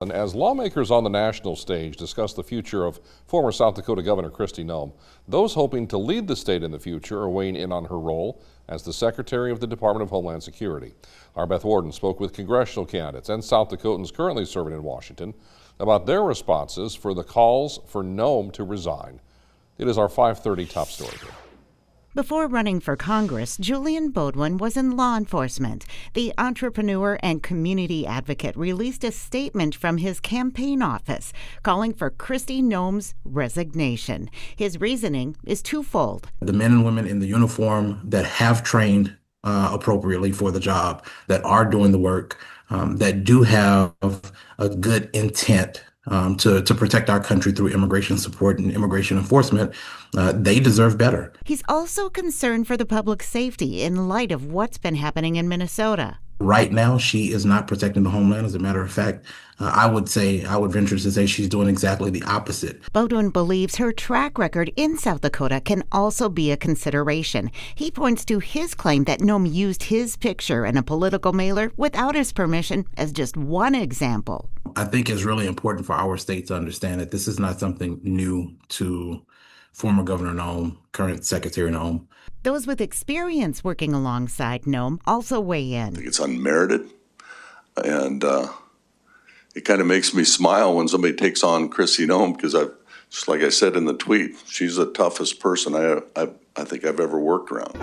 And as lawmakers on the national stage discuss the future of former South Dakota Governor Kristi Noem, those hoping to lead the state in the future are weighing in on her role as the Secretary of the Department of Homeland Security. Our Beth Warden spoke with congressional candidates and South Dakotans currently serving in Washington about their responses for the calls for Noem to resign. It is our 5:30 top story here. Before running for Congress, Julian Beaudoin was in law enforcement. The entrepreneur and community advocate released a statement from his campaign office calling for Kristi Noem's resignation. His reasoning is twofold. The men and women in the uniform that have trained appropriately for the job, that are doing the work, that do have a good intent to protect our country through immigration support and immigration enforcement, they deserve better. He's also concerned for the public safety in light of what's been happening in Minnesota. Right now, she is not protecting the homeland. As a matter of fact, I would venture to say she's doing exactly the opposite. Beaudoin believes her track record in South Dakota can also be a consideration. He points to his claim that Noem used his picture in a political mailer without his permission as just one example. I think it's really important for our state to understand that this is not something new to former Governor Noem, current Secretary Noem. Those with experience working alongside Noem also weigh in. I think it's unmerited, and it kind of makes me smile when somebody takes on Kristi Noem, because just like I said in the tweet, she's the toughest person I think I've ever worked around.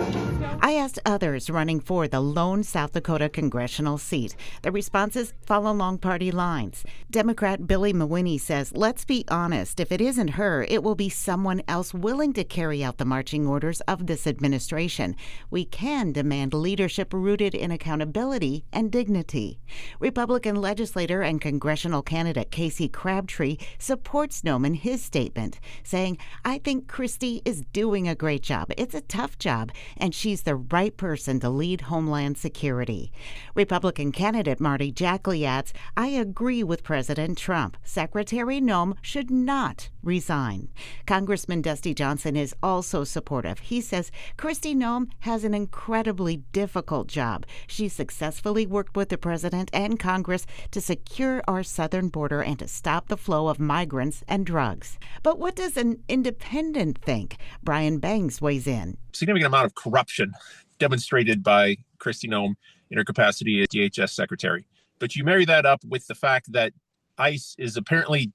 I asked others running for the lone South Dakota congressional seat. The responses fall along party lines. Democrat Billy Mawhinney says, let's be honest, if it isn't her, it will be someone else willing to carry out the marching orders of this administration. We can demand leadership rooted in accountability and dignity. Republican legislator and congressional candidate Casey Crabtree supports Noem in his statement, saying, I think Kristi is doing a great job. It's a tough job, and she's the right person to lead Homeland Security. Republican candidate Marty Jackley adds, I agree with President Trump. Secretary Noem should not resign. Congressman Dusty Johnson is also supportive. He says Kristi Noem has an incredibly difficult job. She successfully worked with the president and Congress to secure our southern border and to stop the flow of migrants and drugs. But what does an independent think? Brian Bangs weighs in. Significant amount of corruption demonstrated by Kristi Noem in her capacity as DHS secretary. But you marry that up with the fact that ICE is apparently,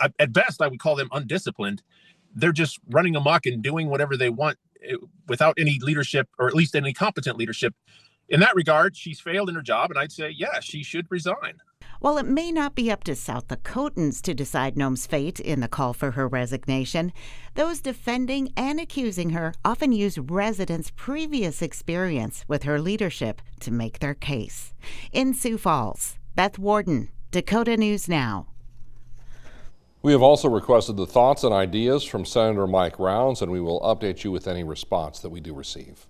at best, I would call them undisciplined. They're just running amok and doing whatever they want without any leadership, or at least any competent leadership. In that regard, she's failed in her job, and I'd say, yeah, she should resign. While it may not be up to South Dakotans to decide Noem's fate in the call for her resignation, those defending and accusing her often use residents' previous experience with her leadership to make their case. In Sioux Falls, Beth Warden, Dakota News Now. We have also requested the thoughts and ideas from Senator Mike Rounds, and we will update you with any response that we do receive.